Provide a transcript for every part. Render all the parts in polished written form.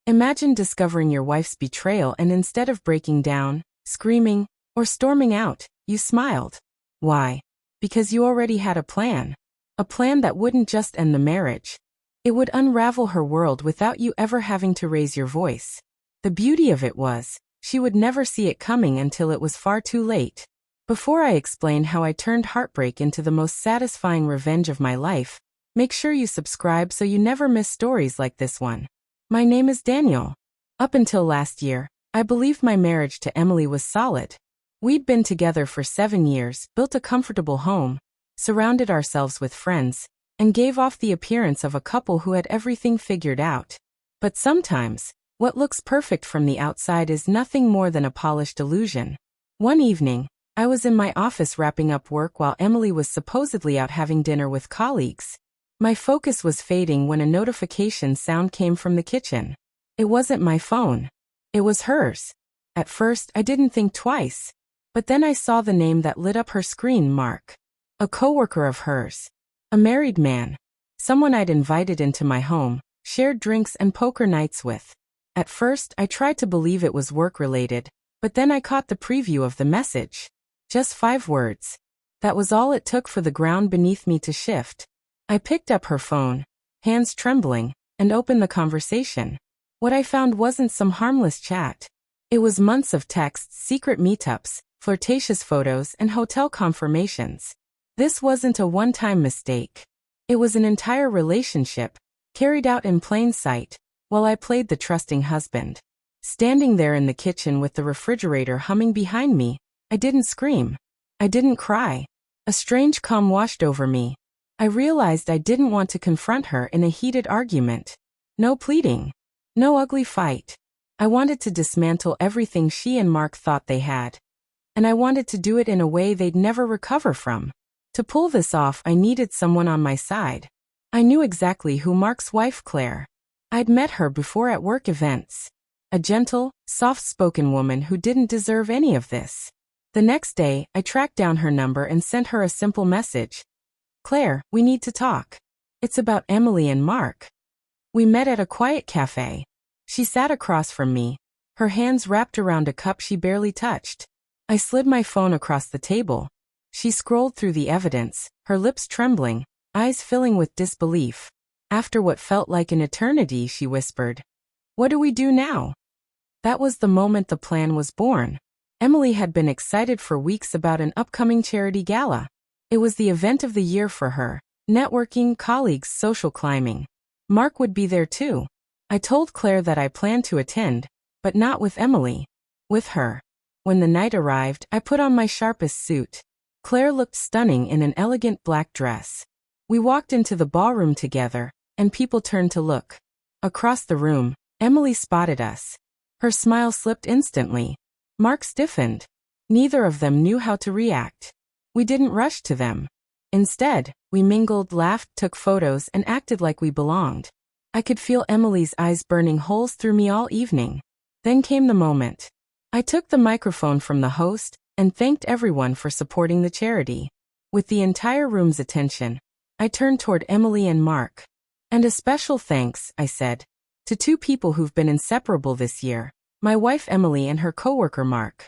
Imagine discovering your wife's betrayal and instead of breaking down, screaming, or storming out, you smiled. Why? Because you already had a plan. A plan that wouldn't just end the marriage. It would unravel her world without you ever having to raise your voice. The beauty of it was, she would never see it coming until it was far too late. Before I explain how I turned heartbreak into the most satisfying revenge of my life, make sure you subscribe so you never miss stories like this one. My name is Daniel. Up until last year, I believed my marriage to Emily was solid. We'd been together for 7 years, built a comfortable home, surrounded ourselves with friends, and gave off the appearance of a couple who had everything figured out. But sometimes, what looks perfect from the outside is nothing more than a polished illusion. One evening, I was in my office wrapping up work while Emily was supposedly out having dinner with colleagues. My focus was fading when a notification sound came from the kitchen. It wasn't my phone. It was hers. At first, I didn't think twice. But then I saw the name that lit up her screen, Mark. A coworker of hers. A married man. Someone I'd invited into my home, shared drinks and poker nights with. At first, I tried to believe it was work-related, but then I caught the preview of the message. Just 5 words. That was all it took for the ground beneath me to shift. I picked up her phone, hands trembling, and opened the conversation. What I found wasn't some harmless chat. It was months of texts, secret meetups, flirtatious photos, and hotel confirmations. This wasn't a one-time mistake. It was an entire relationship, carried out in plain sight, while I played the trusting husband. Standing there in the kitchen with the refrigerator humming behind me, I didn't scream. I didn't cry. A strange calm washed over me. I realized I didn't want to confront her in a heated argument. No pleading. No ugly fight. I wanted to dismantle everything she and Mark thought they had. And I wanted to do it in a way they'd never recover from. To pull this off, I needed someone on my side. I knew exactly who Mark's wife, Claire. I'd met her before at work events. A gentle, soft-spoken woman who didn't deserve any of this. The next day, I tracked down her number and sent her a simple message. Claire, we need to talk. It's about Emily and Mark. We met at a quiet cafe. She sat across from me, her hands wrapped around a cup she barely touched. I slid my phone across the table. She scrolled through the evidence, her lips trembling, eyes filling with disbelief. After what felt like an eternity, she whispered, "What do we do now?" That was the moment the plan was born. Emily had been excited for weeks about an upcoming charity gala. It was the event of the year for her. Networking, colleagues, social climbing. Mark would be there too. I told Claire that I planned to attend, but not with Emily. With her. When the night arrived, I put on my sharpest suit. Claire looked stunning in an elegant black dress. We walked into the ballroom together, and people turned to look. Across the room, Emily spotted us. Her smile slipped instantly. Mark stiffened. Neither of them knew how to react. We didn't rush to them. Instead, we mingled, laughed, took photos, and acted like we belonged. I could feel Emily's eyes burning holes through me all evening. Then came the moment. I took the microphone from the host and thanked everyone for supporting the charity. With the entire room's attention, I turned toward Emily and Mark. And a special thanks, I said, to 2 people who've been inseparable this year, my wife Emily and her coworker Mark.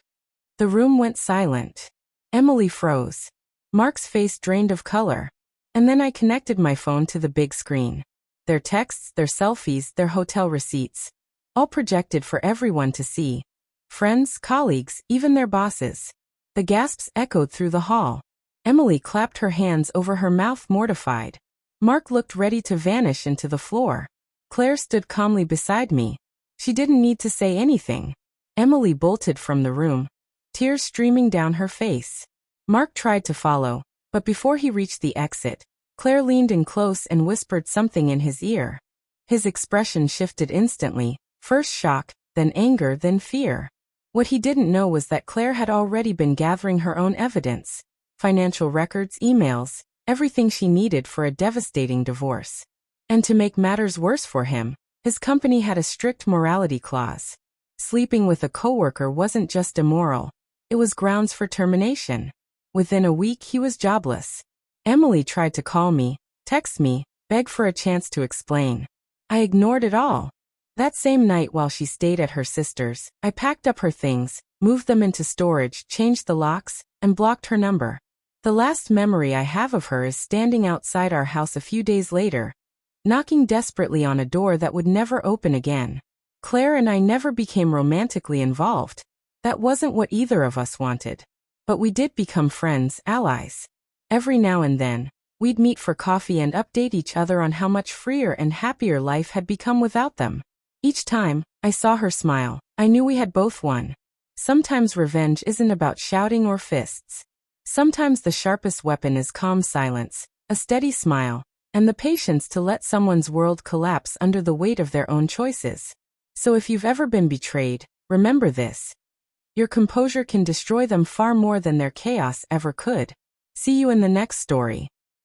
The room went silent. Emily froze. Mark's face drained of color. And then I connected my phone to the big screen. Their texts, their selfies, their hotel receipts. All projected for everyone to see. Friends, colleagues, even their bosses. The gasps echoed through the hall. Emily clapped her hands over her mouth, mortified. Mark looked ready to vanish into the floor. Claire stood calmly beside me. She didn't need to say anything. Emily bolted from the room, tears streaming down her face. Mark tried to follow, but before he reached the exit, Claire leaned in close and whispered something in his ear. His expression shifted instantly, first shock, then anger, then fear. What he didn't know was that Claire had already been gathering her own evidence, financial records, emails, everything she needed for a devastating divorce. And to make matters worse for him, his company had a strict morality clause. Sleeping with a coworker wasn't just immoral, it was grounds for termination. Within a week he was jobless. Emily tried to call me, text me, beg for a chance to explain. I ignored it all. That same night while she stayed at her sister's, I packed up her things, moved them into storage, changed the locks, and blocked her number. The last memory I have of her is standing outside our house a few days later, knocking desperately on a door that would never open again. Claire and I never became romantically involved. That wasn't what either of us wanted. But we did become friends, allies. Every now and then, we'd meet for coffee and update each other on how much freer and happier life had become without them. Each time I saw her smile, I knew we had both won. Sometimes revenge isn't about shouting or fists. Sometimes the sharpest weapon is calm silence, a steady smile, and the patience to let someone's world collapse under the weight of their own choices. So if you've ever been betrayed, remember this. Your composure can destroy them far more than their chaos ever could. See you in the next story.